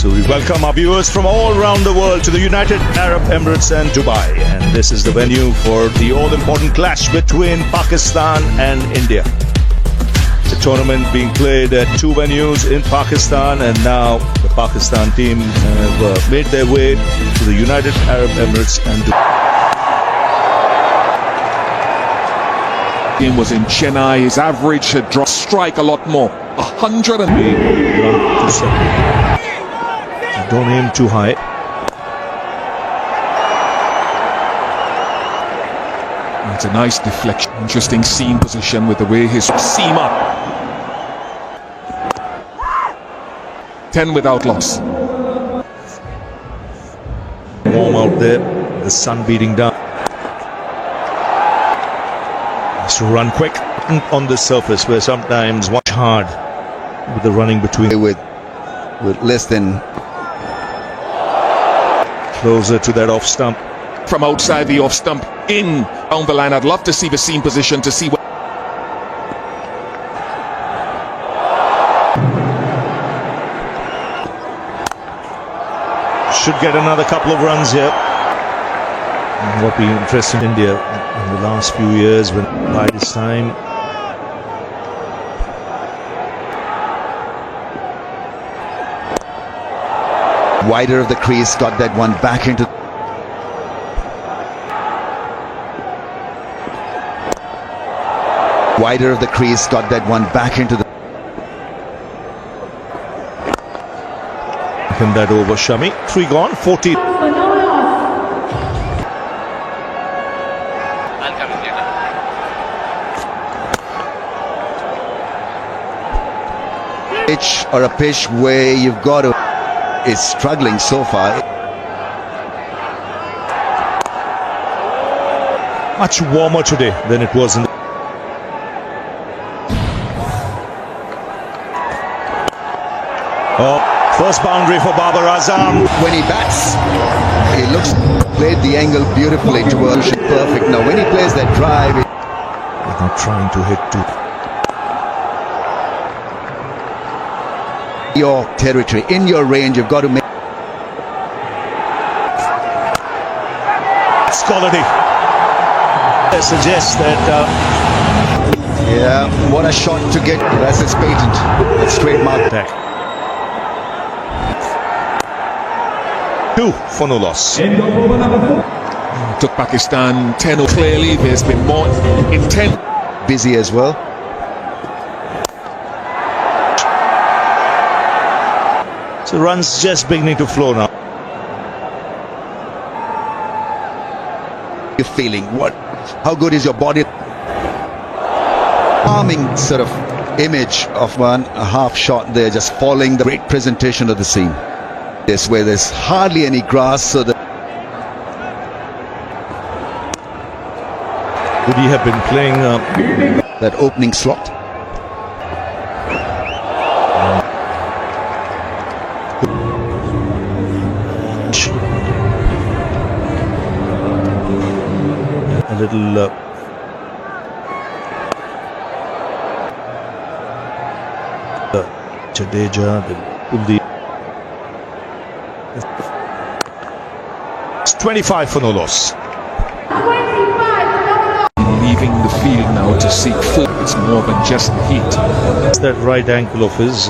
So we welcome our viewers from all around the world to the United Arab Emirates and Dubai. And this is the venue for the all-important clash between Pakistan and India. The tournament being played at two venues in Pakistan, and now the Pakistan team have made their way to the United Arab Emirates and Dubai. Game was in Chennai. His average had dropped strike a lot more. 100 and don't aim too high. It's a nice deflection. Interesting seam position with the way his seam up. 10 without loss. Warm out there, the sun beating down. Has to run quick on the surface where sometimes watch hard with the running between. With less than closer to that off stump. From outside the off stump, in down the line. I'd love to see the seam position to see what. Should get another couple of runs here. And what we interest in India in the last few years, when by this time wider of the crease, got that one back into. Wider of the crease, got that one back into the. Taken that over Shami. 3 gone, 40. Pitch or a pitch where you've got to is struggling so far. Much warmer today than it was in the first boundary for Babar Azam. When he bats, he looks, played the angle beautifully towards perfect. Now when he plays that drive, he's not trying to hit too. Your territory, in your range, you've got to make. It's quality. It suggests that. Yeah, what a shot to get. That's his patent. That's straight mark attack. 2 for no loss. Took Pakistan 10 clearly. There's been more intent. Busy as well. So runs just beginning to flow now. You're feeling what? How good is your body? Calming sort of image of a half shot there, just following the great presentation of the scene. This where there's hardly any grass, so that Would he have been playing that opening slot. a little Jadeja, the it's 25 for no loss. Leaving the field now to seek food. It's more than just the heat. It's that right ankle of his.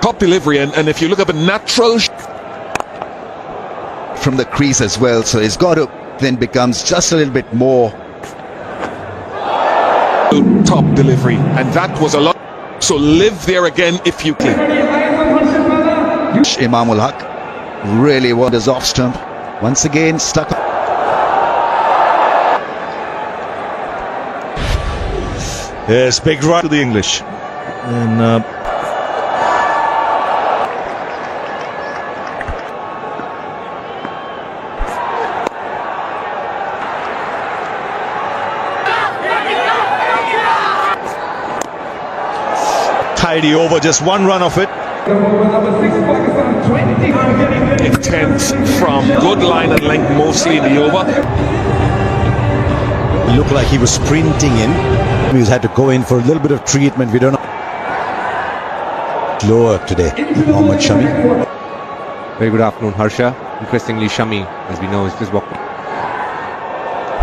Top delivery, and if you look at the natural From the crease as well, so it's got to then becomes just a little bit more. top delivery, and that was a lot. So live there again if you can. Imam ul Haq really wanders off stump. Once again stuck. Yes, big right to the English. And tidy over, just one run of it. Intense from good line and length, mostly in the over. It looked like he was sprinting in. He's had to go in for a little bit of treatment. We don't know. Lower today, Mohammad Shami. Very good afternoon, Harsha. Interestingly, Shami, as we know, is just walking.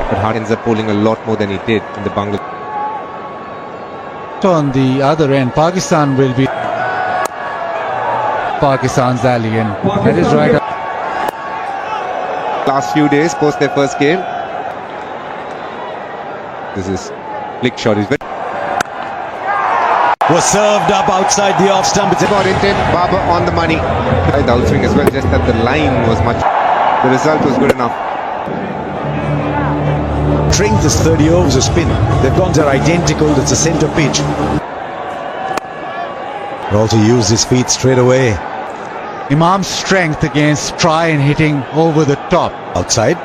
But Hart ends up bowling a lot more than he did in the Bangladesh. On the other end, Pakistan will be Pakistan's alley, and that is right. Last few days, post their first game. This is flick shot. Is very Was served up outside the off stump. got intent. Babar on the money. The outswing as well, just that the line was much. The result was good enough. Strength is 30 overs of spin. They've gone to identical. It's a centre pitch. But also used his feet straight away. Imam's strength against try and hitting over the top. Outside.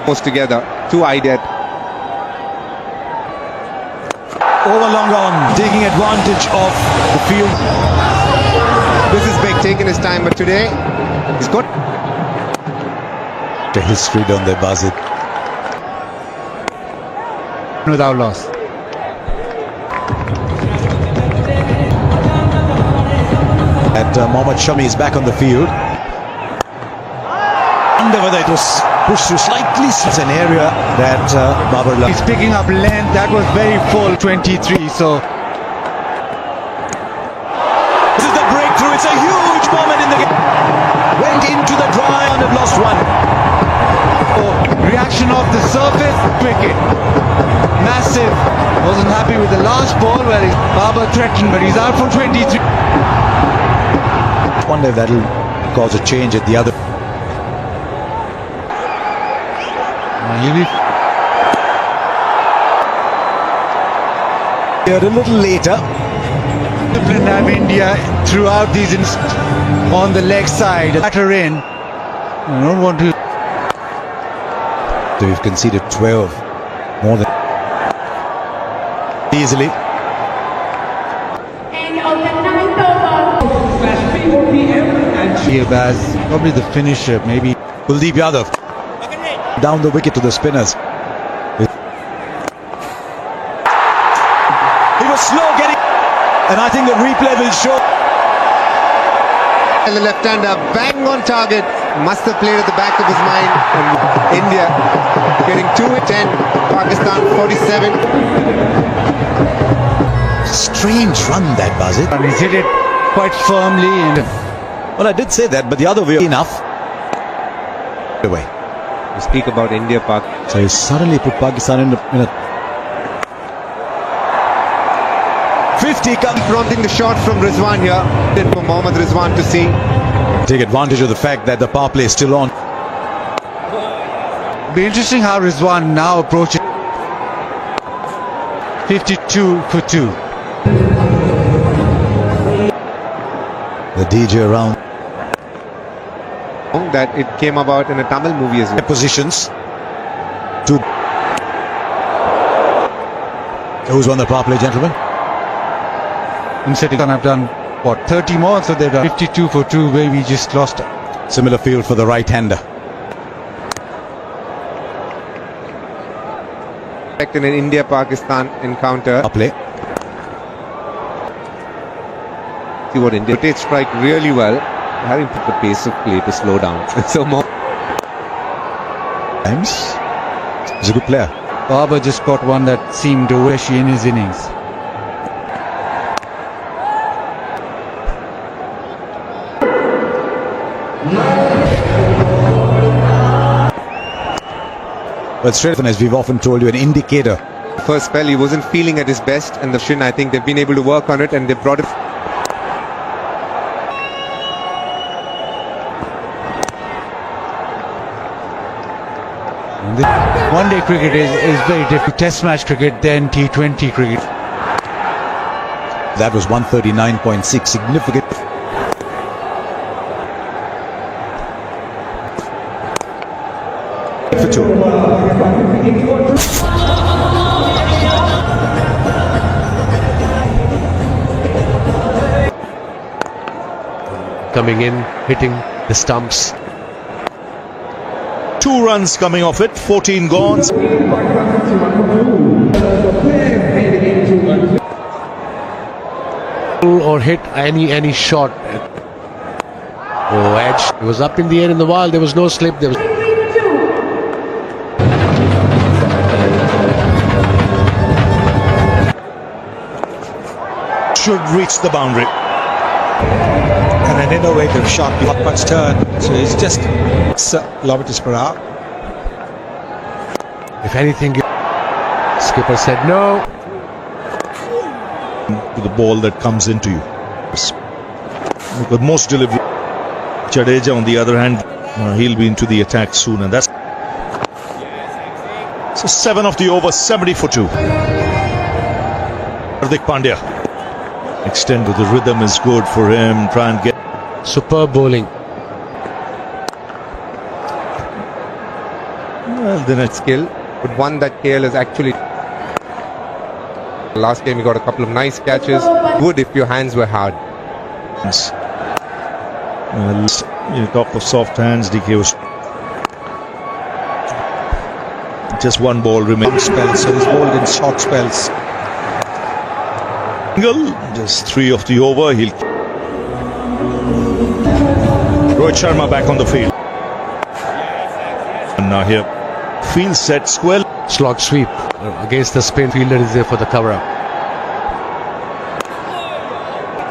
Most together. Two ideas. Over long on, taking advantage of the field. This is big, taking his time, but today he's got. The history on their Bazid. Without loss. And Mohammad Shami is back on the field. Wonder whether it was pushed to slightly. It's an area that Babar He's picking up length. That was very full. 23. So This is the breakthrough. It's a huge moment in the game. Went into the dry and have lost one. reaction off the surface, wicket. Massive. Wasn't happy with the last ball where Babar threatened, but he's out for 23. Wonder if that'll cause a change at the other. He'll be A little later. disciplined have India throughout these on the leg side. Batter in. I don't want to. So we've conceded 12. More than easily. And of the ninth over. As probably the finisher, maybe. Kuldeep Yadav. Down the wicket to the spinners. He was slow getting. And I think the replay will show. And the left-hander bang on target. Must have played at the back of his mind. And India getting 2-10. Pakistan 47. Strange run that, Bazid. And he's hit it quite firmly. And Well, I did say that, but the other way enough. Away. We speak about India, Pak. So he suddenly put Pakistan in a 50 come. Prompting the shot from Rizwan here. Then for Mohammad Rizwan to see. Take advantage of the fact that the power play is still on. be interesting how Rizwan now approaches. 52 for 2. The DJ around That it came about in a Tamil movie as well. positions. To who's won the power play, gentlemen? I'm sitting on. I've done what 30 more, so they've done 52 for 2, where we just lost it. Similar field for the right-hander. In an India-Pakistan encounter. Power play. See what India rotate strike really well. Having put the pace of play to slow down. So more. Times. He's a good player. Babar just got one that seemed wishy in his innings. But straight as we've often told you, an indicator. First spell he wasn't feeling at his best, and the shin, I think they've been able to work on it, and they brought it. One-day cricket is very different. Test match cricket, then T20 cricket. That was 139.6. Significant. For 2. Coming in, hitting the stumps. 2 runs coming off it, 14 gone. Or hit any shot. Oh, edge. It was up in the air in the wild. There was no slip. There was. Should reach the boundary. And an innovative shot, not much turn, so it's just kilometers per hour. If anything, skipper said no. To the ball that comes into you. Because most delivery. Jadeja, on the other hand, he'll be into the attack soon, and that's. So 7 of the over, 70 for 2. Hardik Pandya. Extend with the rhythm is good for him. Try and get. Superb bowling. Well, then it's Skill, but one that KL is actually. Last game, you got a couple of nice catches. Good if your hands were hard. You talk of soft hands, DK was. Just one ball remains. Spells, so he's bowled in short spells. Just 3 of the over. He'll. Rohit Sharma back on the field. And now here. Field set, square. Slog sweep against the spin. Fielder is there for the cover up.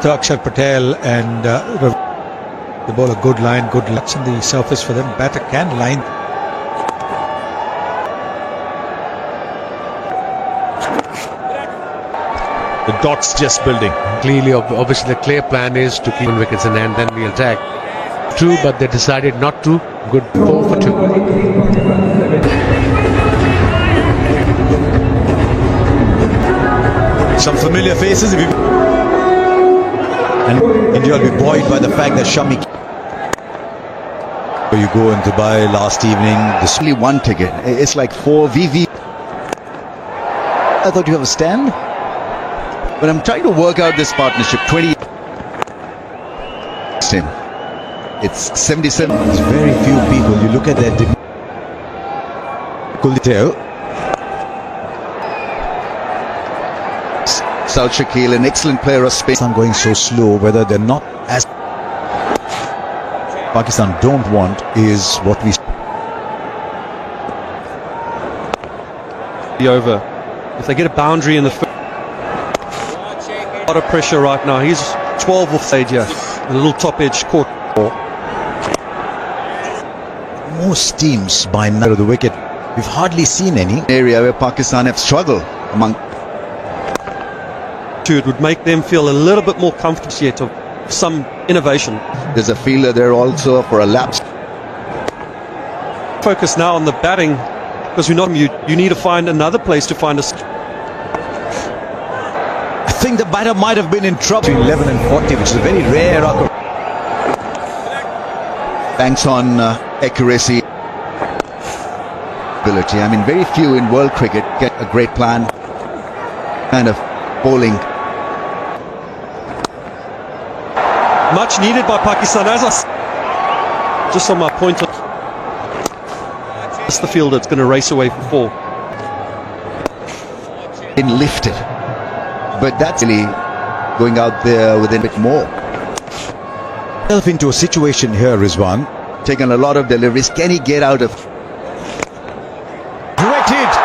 Akshar Patel and they bowl a good line, good looks in the surface for them. Batter can line. The dots just building. Clearly, obviously, the clear plan is to keep wickets in hand, then we attack. True, but they decided not to. Good 4 for 2. Some familiar faces. And India will be buoyed by the fact that Shami. You go in Dubai last evening. There's only one ticket. It's like 4 VV. I thought you have a stand. But I'm trying to work out this partnership. 20. It's 77. There's very few people. You look at that detail. South Shakil, an excellent player of space. Pakistan going so slow, whether they're not as Pakistan don't want is what we. The over. If they get a boundary in the first, a lot of pressure right now. He's 12 off stage here. A little top edge caught. Most teams by now of the wicket, we've hardly seen any. Area where Pakistan have struggled among. It would make them feel a little bit more comfortable yet of some innovation. There's a fielder there also for a lapse. Focus now on the batting because we know you need to find another place to find a. I think the batter might have been in trouble. 11 and 40, which is a very rare occurrence. Banks on accuracy. Ability. I mean, very few in world cricket get a great plan. Kind of bowling. Much needed by Pakistan. Just on my point, it's the fielder that's going to race away for 4. Been lifted, but that's really going out there with a bit more. Into a situation here, Rizwan. Taken a lot of deliveries. Can he get out of? Direct hit.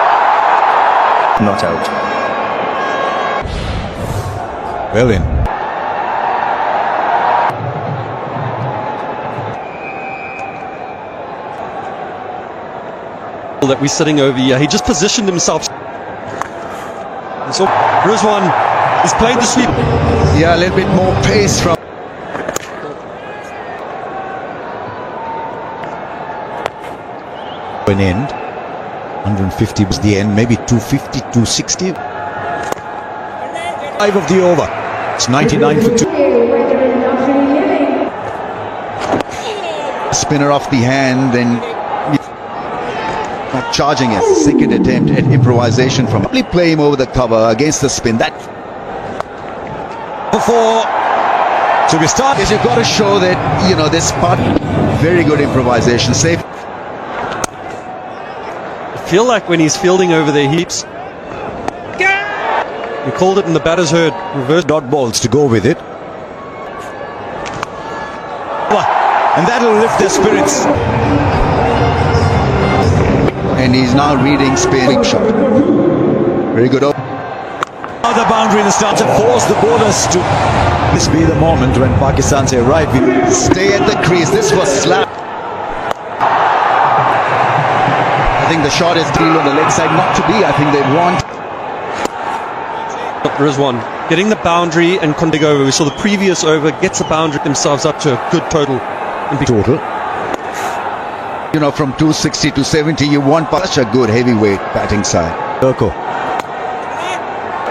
Not out. Well in. That we're sitting over here. He just positioned himself. And so Rizwan is playing the sweep. Yeah, a little bit more pace from. An end. 150 was the end. Maybe 250, 260. 5 of the over. It's 99 for 2. Spinner off the hand, then not charging it. Second attempt at improvisation from. Probably play him over the cover against the spin. That. Before. So we start. You've got to show that, this part. Very good improvisation. Safe. feel like when he's fielding over there, heaps. We called it in the batter's herd. Reverse Dot balls to go with it. And that'll lift their spirits. And he's now reading spin shot. Very good. The boundary and start to force the bowlers to. This be the moment when Pakistan say, right, we Stay at the crease. This was slap. I think the shot is drilled on the leg side. Not to be. I think they want. Rizwan getting the boundary and Kondig over. We saw the previous over gets the boundary themselves up to a good total. total. You know, from 260 to 70, you want such a good heavyweight batting side. Turco.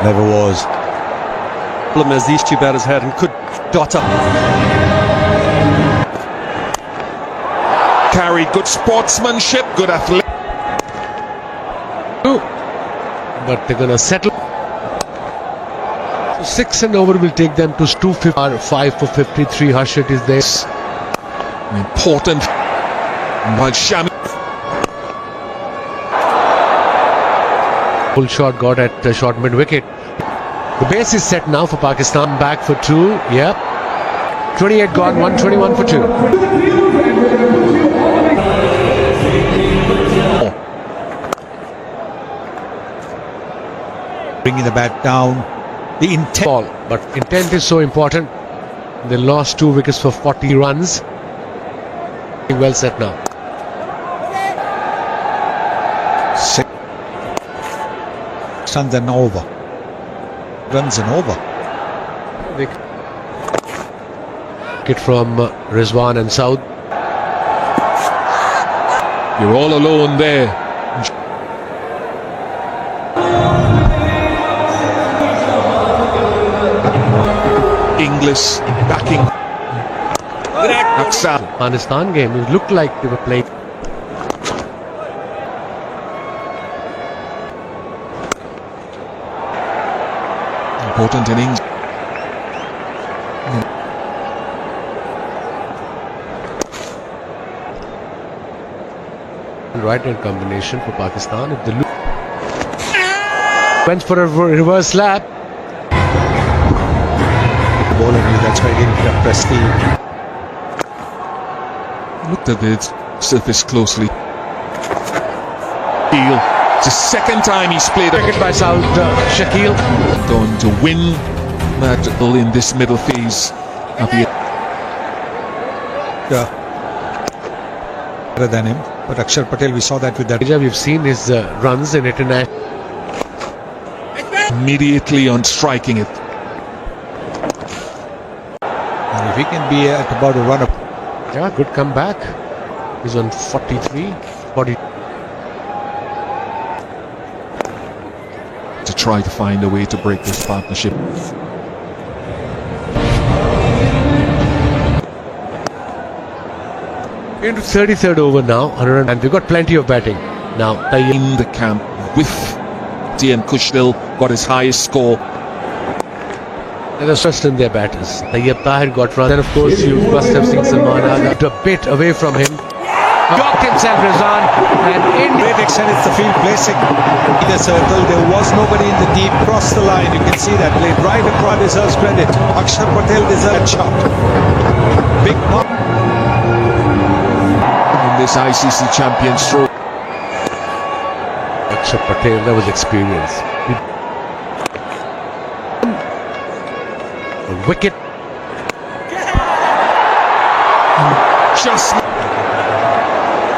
Never was. Problem as these two batters had and could dot up. Carried good sportsmanship, good athletic. But they're going to settle. So 6 and over will take them to 250. 5 for 53. Harshit is there. Important. While Shami. Full shot got at short mid wicket. The base is set now for Pakistan. Back for 2. Yep. 28 gone. 121 for 2. Bringing the bat down. The intent. Ball, but intent is so important. They lost 2 wickets for 40 runs. Well set now. Runs and over. Runs and over. Wicket from Rizwan and Saud. You're all alone there. English backing. Afghanistan game, it looked like they were playing. Important innings. Right hand combination for Pakistan. If they went for a reverse slap. Bowler, that's why he didn't press the. Looked at the surface closely. Shakil. It's the second time he's played a Wicket by Saud. Shakil. going to win that in this middle phase of the Better than him. But Akshar Patel, we saw that with that. We've seen his runs in international. immediately on striking it. And if he can be at about a run up. Yeah, good comeback. He's on 43. 40. To try to find a way to break this partnership. Into 33rd over now, and we've got plenty of batting. Now, In the camp with T.N. Kushnil got his highest score. there's trust in their batters. Tayyab Tahir got run. And of course, you must have seen Salman Agha a bit away from him. Knocked himself, Rizwan, and in. Great extent, it's the field placing in the circle. There was nobody in the deep. Cross the line. You can see that played right across. Deserves credit. Akshar Patel deserves a shot. Big mark. In this ICC Champions Trophy. Akshar Patel, that was experience. A wicket. Just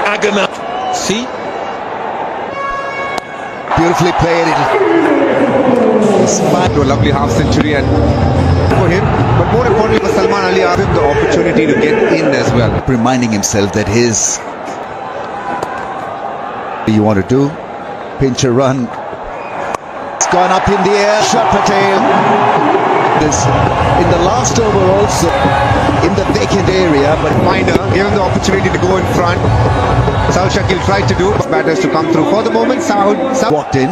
Agana. See? Beautifully played. To a lovely half century and for him, but more importantly for Salman Ali, gave him the opportunity to get in as well. Reminding himself that his you want to do pinch a run. It's gone up in the air. Akshar Patel. This in the last over also in the vacant area, but Minor gave him the opportunity to go in front. Saud Shakil tried to do batters to come through. For the moment, Saud walked in.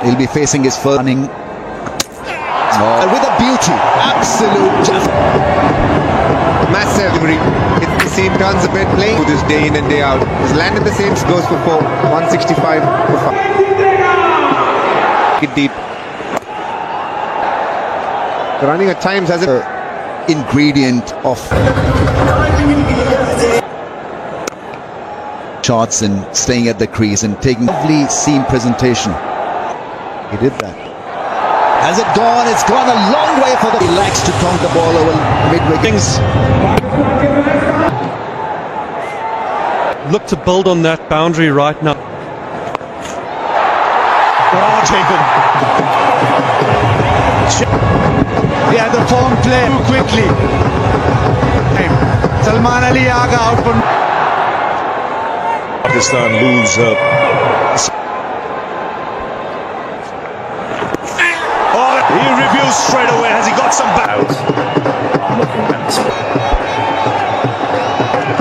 He'll be facing his first running. With a beauty, absolute, just massive. It's see him turns a bit playing this day in and day out. He's landed the same, goes for 4, 165 for 5. Get deep. The running at times has a ingredient of shots and staying at the crease and taking lovely seam presentation. He did that. Has it gone? It's gone a long way for the... He likes to tonk the ball over mid-wicket. Look to build on that boundary right now. Oh, taken. Yeah, the form play too quickly. Salman Ali Aga out for... Pakistan lose. Oh, he reviews straight away. Has he got some back?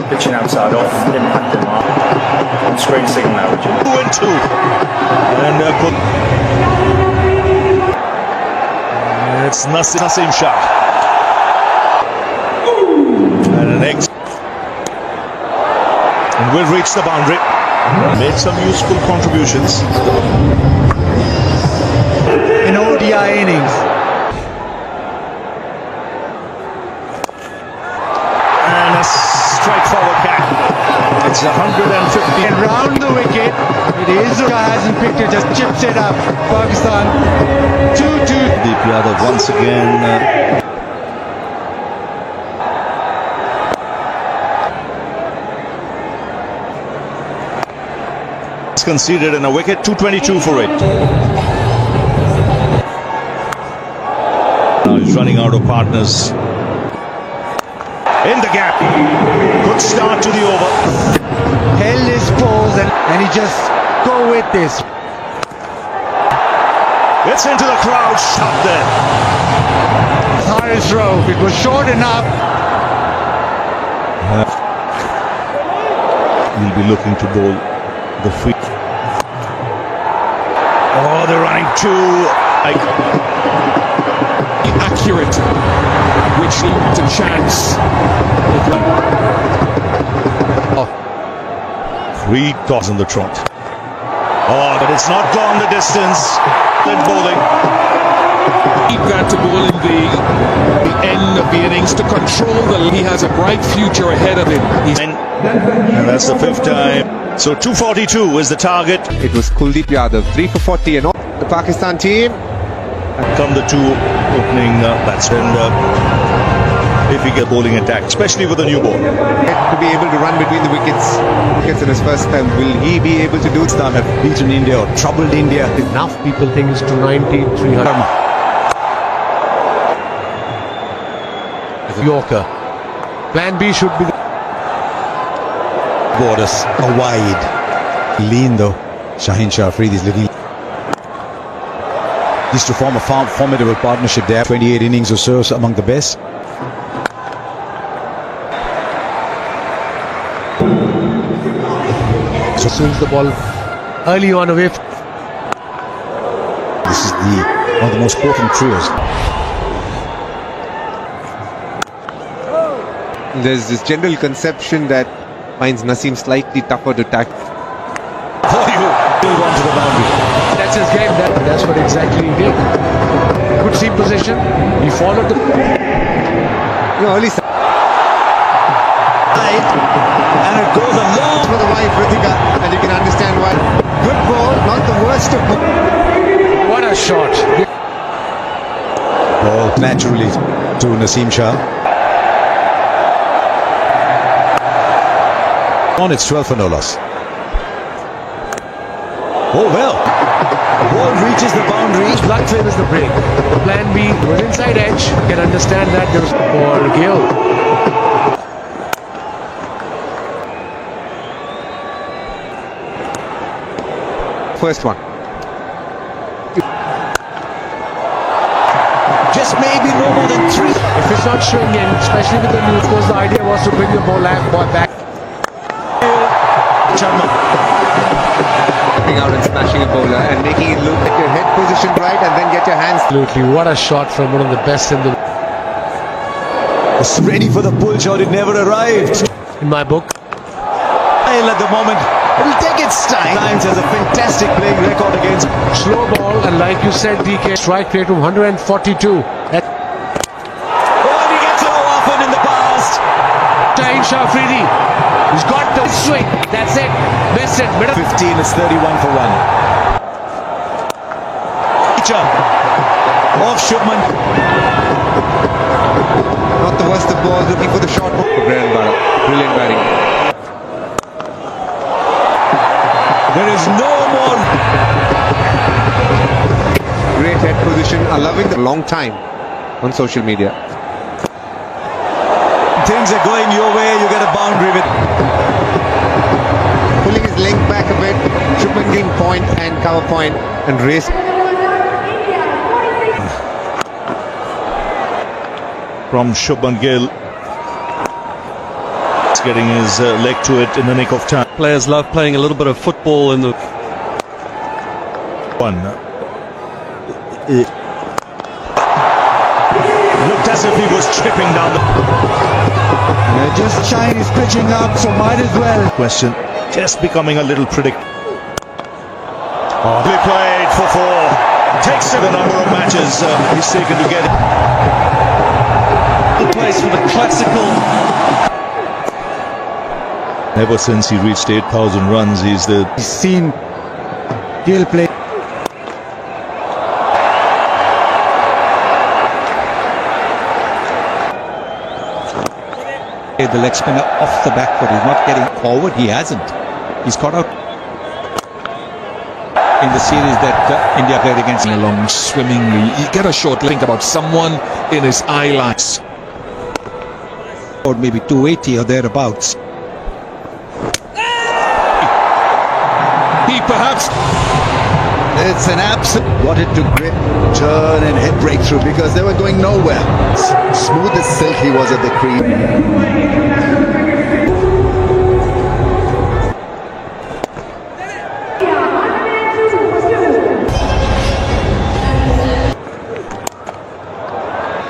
Pitching outside off, impacting on screen signal now, Richard. 2 and 2. And it's Naseem Shah. And an X. And will reach the boundary. Made some useful contributions. in ODI innings. And a straightforward catch. It's 150. And round the wicket, it is hasn't picked it, just chips it up. Pakistan 2-2. Deep Yadav once again. Conceded in a wicket, 222 for it. Now he's running out of partners. In the gap. Good start to the over. Held his pose and he just go with this. It's into the crowd, shot there. Haris Rauf, it was short enough. He'll be looking to bowl the free. Oh, they're running too accurate, which leads to chance. Oh. 3 toss on the trot. Oh, but it's not gone the distance. Good bowling. Keep that to bowl in the end of the innings to control he has a bright future ahead of him. And that's the 5th time. So 242 is the target. It was Kuldeep Yadav, 3 for 40 and all. The Pakistan team. Come the 2 opening batsmen. If he get bowling attack, especially with a new ball. To be able to run between the wickets in his first time, will he be able to do it? Have beaten India or troubled India. Enough people think it's 290, 300. Yorker. Plan B should be the borders are wide. Lean though. Shaheen Shah Afridi's little. Used to form a formidable partnership there. 28 innings or so among the best. So swings the ball early on away. This is one of the most potent trios. There's this general conception that finds Naseem slightly tougher to tackle. Oh, you move on to the boundary. That's his game. That's what exactly he did. Good seam position. He followed the... Early side. And it goes a long For the wife, Ritika, and you can understand why. Good ball, not the worst of ball. What a shot. ball naturally to Naseem Shah. On its 12 for no loss. Oh well. The ball reaches the boundary. Luck favors the break. Plan B was inside edge. You can understand that. There was for Gill. First one. Just maybe no more than 3. If it's not showing in, especially with the new, of course, the idea was to bring the ball back. Sharma. Coming out and smashing a bowler and making it look at your head positioned right and then get your hands. Absolutely. What a shot from one of the best in the... Was ready for the pull shot. It never arrived. in my book. At the moment, it'll take its time. Times has a fantastic playing record against. Slow ball, and like you said, DK, strike rate of 142. That's Oh, and he gets low often in the past. Shaheen Shafridi. He's got the swing. That's it. Missed it. Middle. 15 is 31 for 1. Off Shubman. Not the worst of balls, looking for the short ball. Brilliant batting. There is no more. Great head position. I'm loving the long time on social media. Things are going your way, you get a boundary with. Pulling his leg back a bit. Shubman getting point and cover point and race. From Shubman Gill. He's getting his leg to it in the nick of time. Players love playing a little bit of football in the... One. Looked as if he was tripping down the... Just Shine is pitching up, so might as well. Question. Just becoming a little predictable. He played for 4. Takes the number of matches he's taken to get it. The place for the classical... Ever since he reached 8,000 runs, he's seen Gill play. The leg spinner off the back foot. He's not getting forward. He hasn't. He's caught out in the series that India played against. Along swimmingly. You get a short think about someone in his eye lines. Or maybe 280 or thereabouts. He perhaps... It's an absolute. Wanted to grip, turn, and head breakthrough because they were going nowhere. Smooth as silk he was at the cream.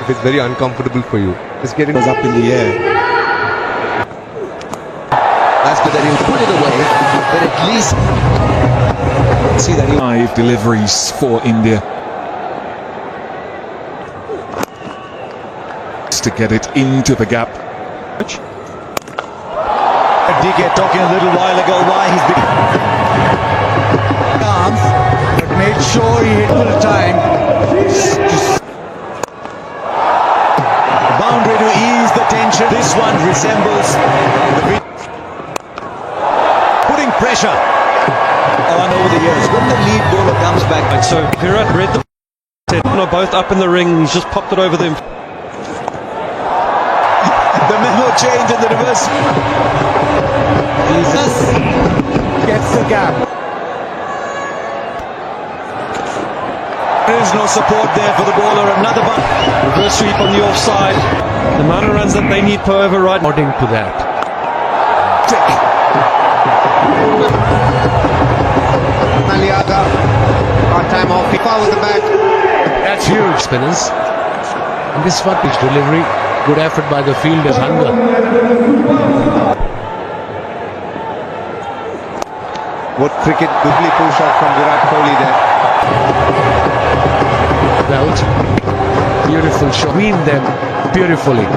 If it's very uncomfortable for you, just get it Was up in the air. That's good that he'll put it away, but at least See that he 5 deliveries for India. To get it into the gap. DK talking a little while ago why he's been Calm, but made sure he hit full time. boundary to ease the tension. This one resembles the putting pressure on over the years. When the lead bowler comes back, So Virat read the... both up in the ring. He's just popped it over them. the memo change in the reverse. Jesus gets the gap. There is no support there for the bowler. Another one. Reverse sweep on the offside. The amount of runs that they need per over right. According to that. Maliaga. Our time off. He fouls the back. That's huge. Spinners. And this one pitch delivery. Good effort by the fielders. Hunger. What cricket googly pull shot from Virat Kohli there. Belt. Beautiful shot. Between them beautifully.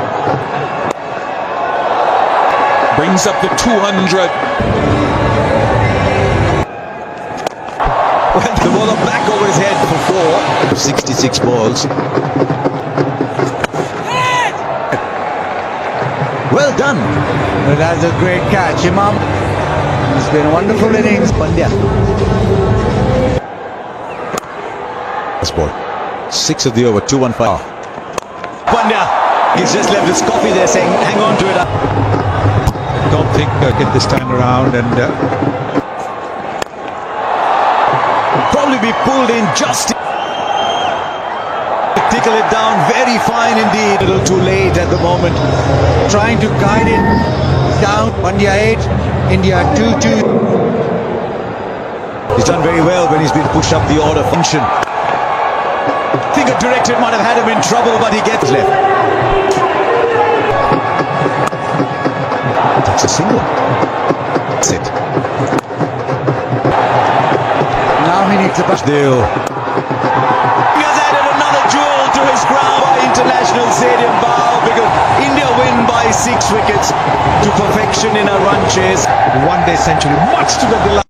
Brings up the 200. Well, the bowler back over his head for 4. 66 balls. Well done. Well, that's a great catch, Imam. It's been a wonderful innings, Pandya. Ball. 6 of the over, 2-1-5. Pandya, he's just left his coffee there saying, hang on to it. Don't think get this time around and probably be pulled in just tickle it down. Very fine indeed. A little too late at the moment. Trying to guide it down. Pandya 8, India 2-2. He's done very well when he's been pushed up the order function. I think a director might have had him in trouble, but he gets left. That's a single. That's it. Now he needs a back. Deal. He has added another jewel to his crown by International Stadium bow because India win by 6 wickets to perfection in a run chase. One day century, much to the delight.